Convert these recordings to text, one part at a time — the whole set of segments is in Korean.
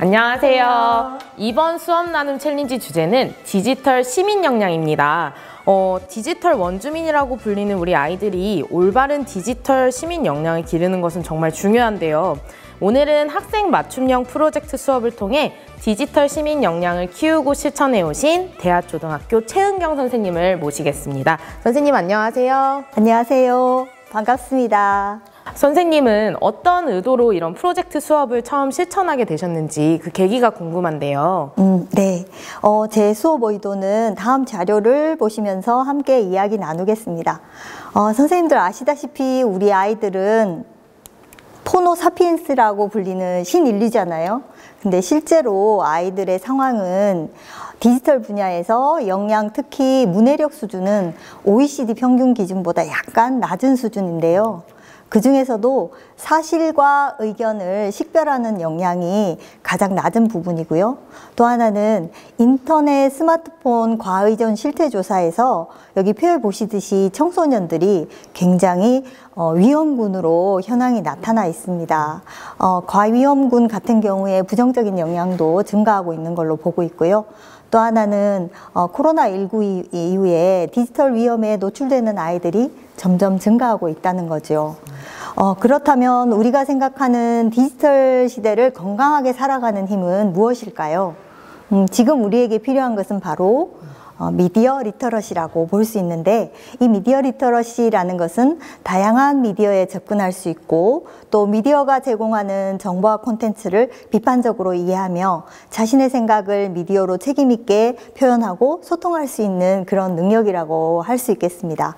안녕하세요. 이번 수업 나눔 챌린지 주제는 디지털 시민 역량입니다. 디지털 원주민이라고 불리는 우리 아이들이 올바른 디지털 시민 역량을 기르는 것은 정말 중요한데요. 오늘은 학생 맞춤형 프로젝트 수업을 통해 디지털 시민 역량을 키우고 실천해 오신 대하초등학교 최은경 선생님을 모시겠습니다. 선생님 안녕하세요. 안녕하세요. 반갑습니다. 선생님은 어떤 의도로 이런 프로젝트 수업을 처음 실천하게 되셨는지 그 계기가 궁금한데요. 네. 제 수업 의도는 다음 자료를 보시면서 함께 이야기 나누겠습니다. 선생님들 아시다시피 우리 아이들은 호모 사피엔스라고 불리는 신인류잖아요. 근데 실제로 아이들의 상황은 디지털 분야에서 역량, 특히 문해력 수준은 OECD 평균 기준보다 약간 낮은 수준인데요. 그 중에서도 사실과 의견을 식별하는 역량이 가장 낮은 부분이고요. 또 하나는 인터넷, 스마트폰 과의존 실태조사에서 여기 표에 보시듯이 청소년들이 굉장히 위험군으로 현황이 나타나 있습니다. 과위험군 같은 경우에 부정적인 영향도 증가하고 있는 걸로 보고 있고요. 또 하나는 코로나19 이후에 디지털 위험에 노출되는 아이들이 점점 증가하고 있다는 거죠. 그렇다면 우리가 생각하는 디지털 시대를 건강하게 살아가는 힘은 무엇일까요? 지금 우리에게 필요한 것은 바로 미디어 리터러시라고 볼 수 있는데, 이 미디어 리터러시라는 것은 다양한 미디어에 접근할 수 있고 또 미디어가 제공하는 정보와 콘텐츠를 비판적으로 이해하며 자신의 생각을 미디어로 책임 있게 표현하고 소통할 수 있는 그런 능력이라고 할 수 있겠습니다.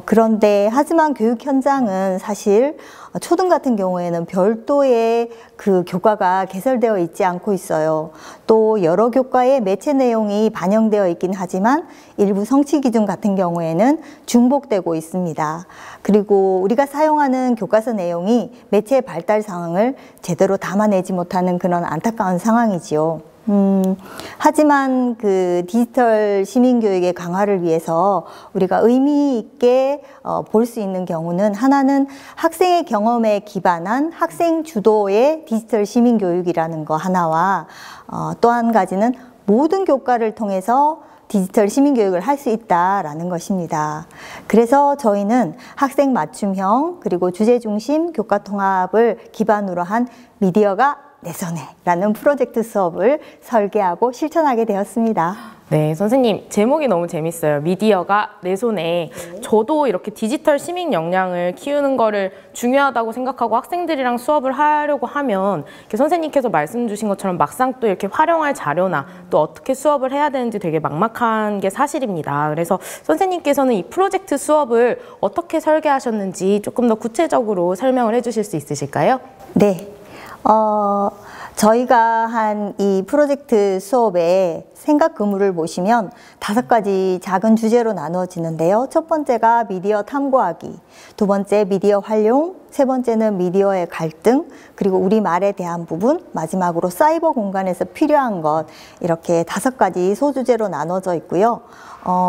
그런데 하지만 교육 현장은 사실 초등 같은 경우에는 별도의 그 교과가 개설되어 있지 않고 있어요. 또 여러 교과의 매체 내용이 반영되어 있긴 하지만 일부 성취 기준 같은 경우에는 중복되고 있습니다. 그리고 우리가 사용하는 교과서 내용이 매체의 발달 상황을 제대로 담아내지 못하는 그런 안타까운 상황이지요. 하지만 그 디지털 시민교육의 강화를 위해서 우리가 의미 있게 볼 수 있는 경우는, 하나는 학생의 경험에 기반한 학생 주도의 디지털 시민교육이라는 거 하나와 또 한 가지는 모든 교과를 통해서 디지털 시민교육을 할 수 있다라는 것입니다. 그래서 저희는 학생 맞춤형 그리고 주제 중심 교과 통합을 기반으로 한 미디어가 내 손에 라는 프로젝트 수업을 설계하고 실천하게 되었습니다. 네, 선생님 제목이 너무 재밌어요. 미디어가 내 손에. 네. 저도 이렇게 디지털 시민 역량을 키우는 거를 중요하다고 생각하고 학생들이랑 수업을 하려고 하면 이렇게 선생님께서 말씀 주신 것처럼 막상 또 이렇게 활용할 자료나 또 어떻게 수업을 해야 되는지 되게 막막한 게 사실입니다. 그래서 선생님께서는 이 프로젝트 수업을 어떻게 설계하셨는지 조금 더 구체적으로 설명을 해주실 수 있으실까요? 네. 저희가 한 이 프로젝트 수업의 생각 의무를 보시면 5가지 작은 주제로 나누어지는데요. 첫 번째가 미디어 탐구하기, 두 번째 미디어 활용, 세 번째는 미디어의 갈등, 그리고 우리말에 대한 부분, 마지막으로 사이버 공간에서 필요한 것, 이렇게 5가지 소주제로 나눠져 있고요.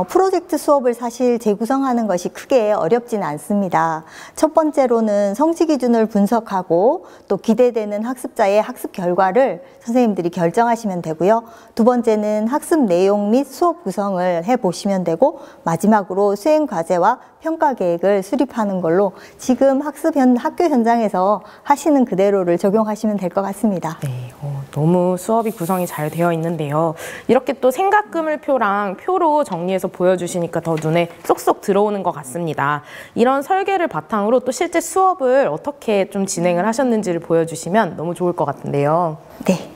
프로젝트 수업을 사실 재구성하는 것이 크게 어렵진 않습니다. 첫 번째로는 성취 기준을 분석하고 또 기대되는 학습자의 학습 결과를 선생님들이 결정하시면 되고요. 두 번째는 학습 내용 및 수업 구성을 해보시면 되고, 마지막으로 수행 과제와 평가 계획을 수립하는 걸로 지금 학교 현장에서 하시는 그대로를 적용하시면 될 것 같습니다. 네, 너무 수업이 구성이 잘 되어 있는데요. 이렇게 또 생각그물표랑 표로 정리해서 보여주시니까 더 눈에 쏙쏙 들어오는 것 같습니다. 이런 설계를 바탕으로 또 실제 수업을 어떻게 좀 진행을 하셨는지를 보여주시면 너무 좋을 것 같은데요. 네.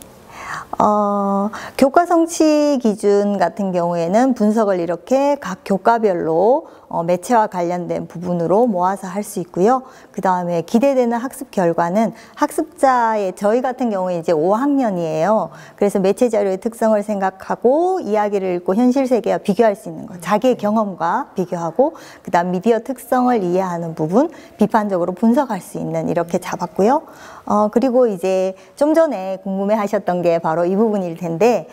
교과 성취 기준 같은 경우에는 분석을 이렇게 각 교과별로 매체와 관련된 부분으로 모아서 할 수 있고요. 그 다음에 기대되는 학습 결과는 학습자의 저희 같은 경우에 이제 5학년이에요. 그래서 매체 자료의 특성을 생각하고 이야기를 읽고 현실 세계와 비교할 수 있는 것, 자기의 경험과 비교하고 그 다음 미디어 특성을 이해하는 부분, 비판적으로 분석할 수 있는 이렇게 잡았고요. 그리고 이제 좀 전에 궁금해 하셨던 게 바로 이 부분일 텐데,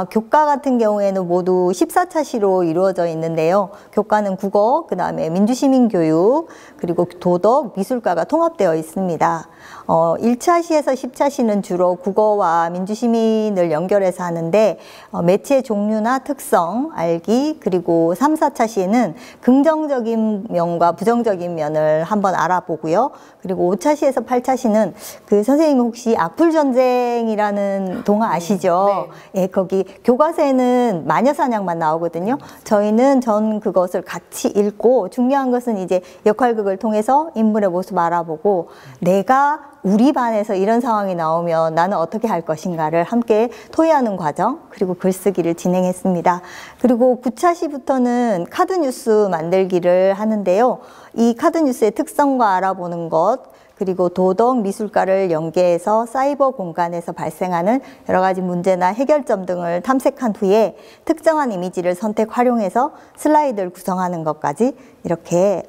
교과 같은 경우에는 모두 14차 시로 이루어져 있는데요. 교과는 국어, 그 다음에 민주시민교육, 그리고 도덕, 미술과가 통합되어 있습니다. 1차 시에서 10차 시는 주로 국어와 민주시민을 연결해서 하는데, 매체 종류나 특성 알기, 그리고 3, 4차 시에는 긍정적인 면과 부정적인 면을 한번 알아보고요. 그리고 5차 시에서 8차 시는 그 선생님 혹시 악플전쟁이라는 동화 아시죠? 네. 예, 거기 교과서에는 마녀사냥만 나오거든요. 저희는 전 그것을 같이 읽고, 중요한 것은 이제 역할극을 통해서 인물의 모습 알아보고, 내가 우리 반에서 이런 상황이 나오면 나는 어떻게 할 것인가를 함께 토의하는 과정, 그리고 글쓰기를 진행했습니다. 그리고 9차 시부터는 카드뉴스 만들기를 하는데요. 이 카드뉴스의 특성과 알아보는 것, 그리고 도덕, 미술과를 연계해서 사이버 공간에서 발생하는 여러 가지 문제나 해결점 등을 탐색한 후에 특정한 이미지를 선택, 활용해서 슬라이드를 구성하는 것까지 이렇게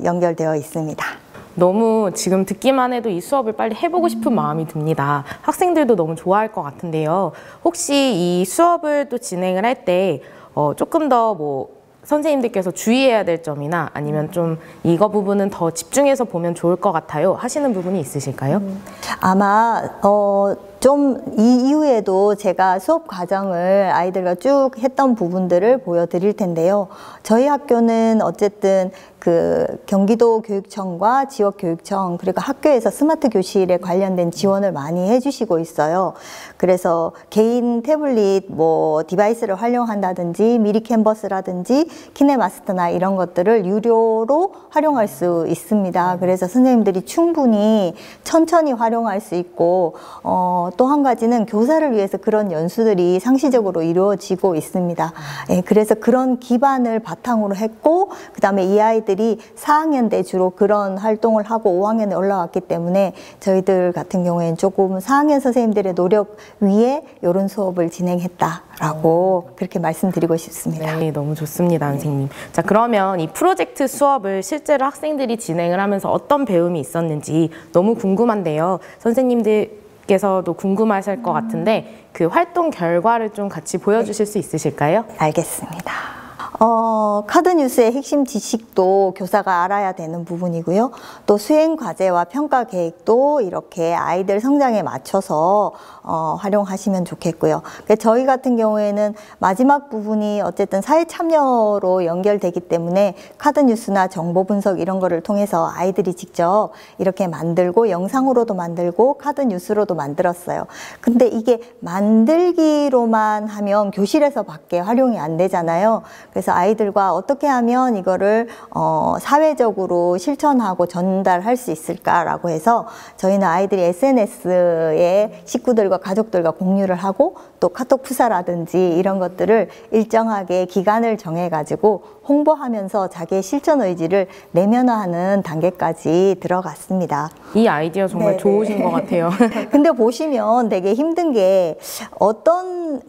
연결되어 있습니다. 너무 지금 듣기만 해도 이 수업을 빨리 해보고 싶은 마음이 듭니다. 학생들도 너무 좋아할 것 같은데요. 혹시 이 수업을 또 진행을 할 때 조금 더 선생님들께서 주의해야 될 점이나 아니면 좀 이거 부분은 더 집중해서 보면 좋을 것 같아요 하시는 부분이 있으실까요? 아마 좀 이 이후에도 제가 수업 과정을 아이들과 쭉 했던 부분들을 보여드릴 텐데요. 저희 학교는 어쨌든 그 경기도 교육청과 지역교육청, 그리고 학교에서 스마트 교실에 관련된 지원을 많이 해주시고 있어요. 그래서 개인 태블릿 디바이스를 활용한다든지 미리 캔버스라든지 키네마스터나 이런 것들을 유료로 활용할 수 있습니다. 그래서 선생님들이 충분히 천천히 활용할 수 있고, 또 한 가지는 교사를 위해서 그런 연수들이 상시적으로 이루어지고 있습니다. 예, 그래서 그런 기반을 바탕으로 했고, 그 다음에 이 아이들이 4학년 때 주로 그런 활동을 하고 5학년에 올라왔기 때문에 저희들 같은 경우에는 조금 4학년 선생님들의 노력 위에 이런 수업을 진행했다라고 그렇게 말씀드리고 싶습니다. 네, 너무 좋습니다, 선생님. 자, 그러면 이 프로젝트 수업을 실제로 학생들이 진행을 하면서 어떤 배움이 있었는지 너무 궁금한데요. 선생님들께서도 궁금하실 것 같은데 그 활동 결과를 좀 같이 보여주실 수 있으실까요? 알겠습니다. 카드뉴스의 핵심 지식도 교사가 알아야 되는 부분이고요. 또 수행 과제와 평가 계획도 이렇게 아이들 성장에 맞춰서 활용하시면 좋겠고요. 저희 같은 경우에는 마지막 부분이 어쨌든 사회 참여로 연결되기 때문에 카드뉴스나 정보 분석 이런 거를 통해서 아이들이 직접 이렇게 만들고 영상으로도 만들고 카드뉴스로도 만들었어요. 근데 이게 만들기로만 하면 교실에서 밖에 활용이 안 되잖아요. 그래서 아이들과 어떻게 하면 이거를 사회적으로 실천하고 전달할 수 있을까라고 해서 저희는 아이들이 SNS에 식구들과 가족들과 공유를 하고 또 카톡 푸사라든지 이런 것들을 일정하게 기간을 정해가지고 홍보하면서 자기의 실천 의지를 내면화하는 단계까지 들어갔습니다. 이 아이디어 정말 좋으신 것 같아요. 근데 보시면 되게 힘든 게 어떤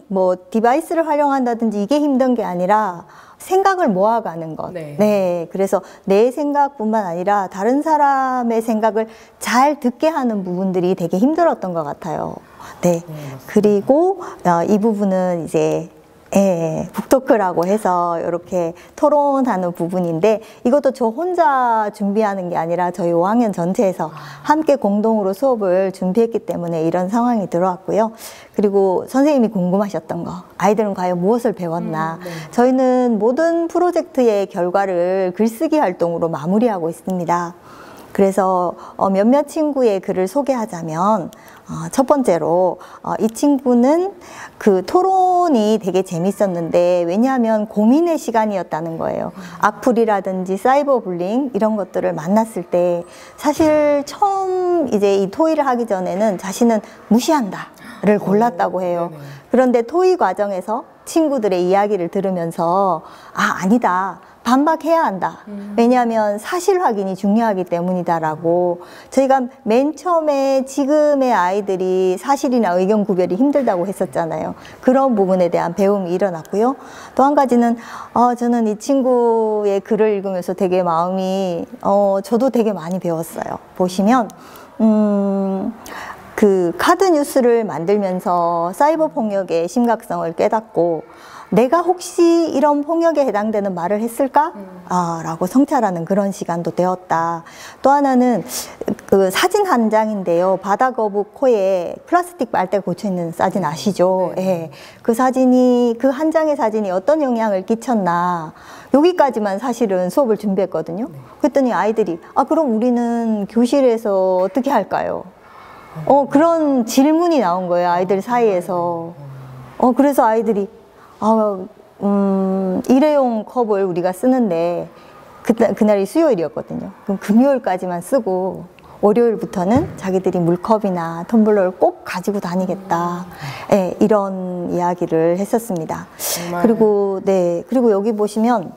디바이스를 활용한다든지 이게 힘든 게 아니라 생각을 모아가는 것. 네. 그래서 내 생각뿐만 아니라 다른 사람의 생각을 잘 듣게 하는 부분들이 되게 힘들었던 것 같아요. 네. 그리고 이 부분은 이제 북토크라고 해서 이렇게 토론하는 부분인데 이것도 저 혼자 준비하는 게 아니라 저희 5학년 전체에서 함께 공동으로 수업을 준비했기 때문에 이런 상황이 들어왔고요. 그리고 선생님이 궁금하셨던 거, 아이들은 과연 무엇을 배웠나. 저희는 모든 프로젝트의 결과를 글쓰기 활동으로 마무리하고 있습니다. 그래서 몇몇 친구의 글을 소개하자면 첫 번째로 이 친구는 그 토론이 되게 재밌었는데 왜냐하면 고민의 시간이었다는 거예요. 악플이라든지 사이버 불링 이런 것들을 만났을 때 사실 처음 이제 이 토의를 하기 전에는 자신은 무시한다를 골랐다고 해요. 그런데 토의 과정에서 친구들의 이야기를 들으면서 아니다. 반박해야 한다. 왜냐하면 사실 확인이 중요하기 때문이다라고. 저희가 맨 처음에 지금의 아이들이 사실이나 의견 구별이 힘들다고 했었잖아요. 그런 부분에 대한 배움이 일어났고요. 또 한 가지는 저는 이 친구의 글을 읽으면서 되게 마음이 저도 되게 많이 배웠어요. 보시면 그 카드 뉴스를 만들면서 사이버 폭력의 심각성을 깨닫고 내가 혹시 이런 폭력에 해당되는 말을 했을까? 라고 성찰하는 그런 시간도 되었다. 또 하나는 그 사진 한 장인데요. 바다거북 코에 플라스틱 빨대 고쳐 있는 사진 아시죠? 네. 예. 그 사진이, 그 한 장의 사진이 어떤 영향을 끼쳤나. 여기까지만 사실은 수업을 준비했거든요. 그랬더니 아이들이, 그럼 우리는 교실에서 어떻게 할까요? 그런 질문이 나온 거예요. 아이들 사이에서. 그래서 아이들이, 일회용 컵을 우리가 쓰는데 그날이 수요일이었거든요. 그럼 금요일까지만 쓰고 월요일부터는 자기들이 물컵이나 텀블러를 꼭 가지고 다니겠다. 네, 이런 이야기를 했었습니다. 정말. 그리고 여기 보시면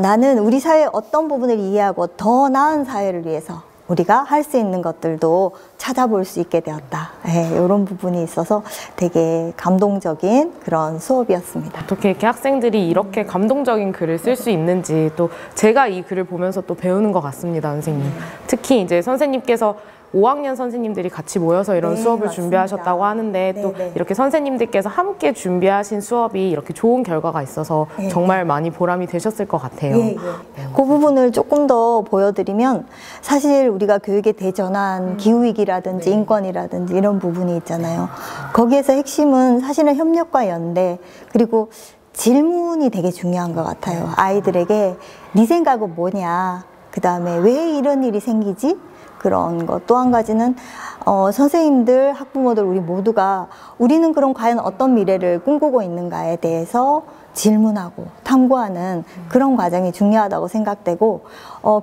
나는 우리 사회의 어떤 부분을 이해하고 더 나은 사회를 위해서 우리가 할 수 있는 것들도 찾아볼 수 있게 되었다. 네, 이런 부분이 있어서 되게 감동적인 그런 수업이었습니다. 어떻게 이렇게 학생들이 이렇게 감동적인 글을 쓸 수 있는지 또 제가 이 글을 보면서 또 배우는 것 같습니다, 선생님. 특히 이제 선생님께서 5학년 선생님들이 같이 모여서 이런 수업을 맞습니다. 준비하셨다고 하는데 또 이렇게 선생님들께서 함께 준비하신 수업이 이렇게 좋은 결과가 있어서 정말 많이 보람이 되셨을 것 같아요. 그 부분을 조금 더 보여드리면 사실 우리가 교육의 대전환, 기후위기라든지 인권이라든지 이런 부분이 있잖아요. 거기에서 핵심은 사실은 협력과 연대 그리고 질문이 되게 중요한 것 같아요. 아이들에게 네 생각은 뭐냐, 그 다음에 왜 이런 일이 생기지? 그런 것. 또 한 가지는 선생님들, 학부모들 우리 모두가 우리는 그럼 과연 어떤 미래를 꿈꾸고 있는가에 대해서 질문하고 탐구하는 그런 과정이 중요하다고 생각되고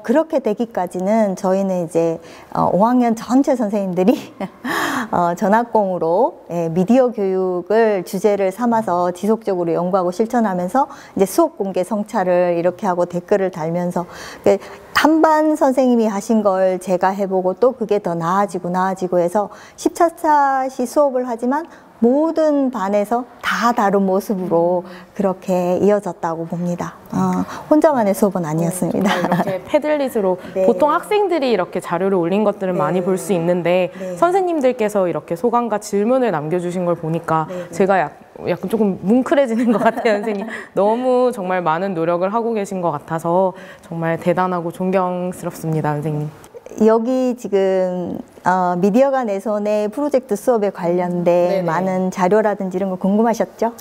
그렇게 되기까지는 저희는 이제 5학년 전체 선생님들이 전학공으로 미디어 교육을 주제를 삼아서 지속적으로 연구하고 실천하면서 이제 수업 공개 성찰을 이렇게 하고 댓글을 달면서 한 반 선생님이 하신 걸 제가 해보고 또 그게 더 나아지고 해서 10차차시 수업을 하지만 모든 반에서 다 다른 모습으로 그렇게 이어졌다고 봅니다. 혼자만의 수업은 아니었습니다. 이렇게 패들릿으로 보통 학생들이 이렇게 자료를 올린 것들은 많이 볼 수 있는데 선생님들께서 이렇게 소감과 질문을 남겨주신 걸 보니까 제가 약간 조금 뭉클해지는 것 같아요, 선생님. 너무 정말 많은 노력을 하고 계신 것 같아서 정말 대단하고 존경스럽습니다, 선생님. 여기 지금 미디어가 내 손에 프로젝트 수업에 관련된 많은 자료라든지 이런 거 궁금하셨죠?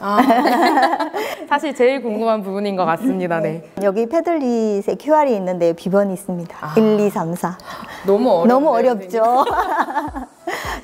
사실 제일 궁금한 부분인 것 같습니다. 여기 패들릿에 QR이 있는데 비번이 있습니다. 1, 2, 3, 4. 너무 어렵죠?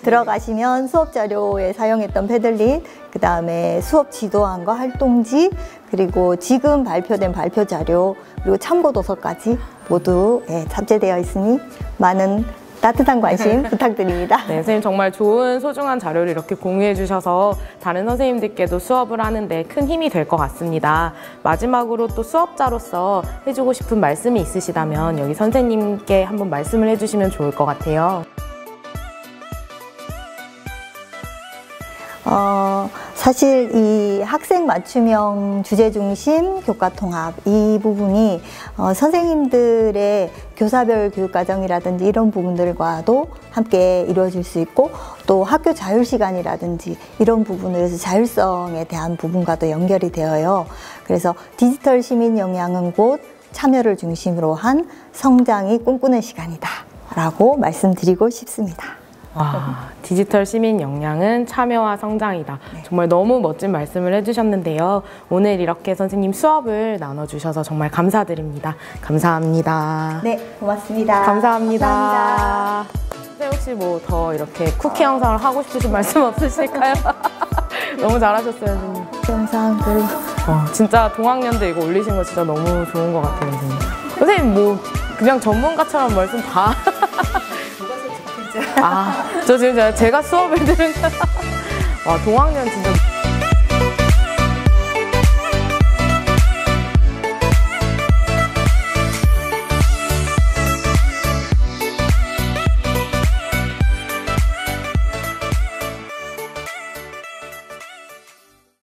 들어가시면 수업 자료에 사용했던 패들릿, 그 다음에 수업 지도안과 활동지, 그리고 지금 발표된 발표 자료, 그리고 참고 도서까지 모두 탑재되어 있으니 많은 따뜻한 관심 부탁드립니다. 네, 선생님 정말 좋은 소중한 자료를 이렇게 공유해 주셔서 다른 선생님들께도 수업을 하는데 큰 힘이 될 것 같습니다. 마지막으로 또 수업자로서 해주고 싶은 말씀이 있으시다면 여기 선생님께 한번 말씀을 해주시면 좋을 것 같아요. 사실 이 학생 맞춤형 주제 중심 교과 통합 이 부분이 선생님들의 교사별 교육과정이라든지 이런 부분들과도 함께 이루어질 수 있고 또 학교 자율 시간이라든지 이런 부분에서 자율성에 대한 부분과도 연결이 되어요. 그래서 디지털 시민 역량은 곧 참여를 중심으로 한 성장이 꿈꾸는 시간이다 라고 말씀드리고 싶습니다. 와, 디지털 시민 역량은 참여와 성장이다. 정말 너무 멋진 말씀을 해주셨는데요. 오늘 이렇게 선생님 수업을 나눠주셔서 정말 감사드립니다. 감사합니다. 네, 고맙습니다. 감사합니다. 선생님 혹시 뭐 더 이렇게 쿠키 영상을 하고 싶으신 말씀 없으실까요? 너무 잘하셨어요, 선생님. 영상 그리고 진짜 동학년들 이거 올리신 거 진짜 너무 좋은 것 같아요, 선생님. 선생님 뭐 그냥 전문가처럼 말씀 다 저 지금 제가 수업을 들은 와 동학년 진짜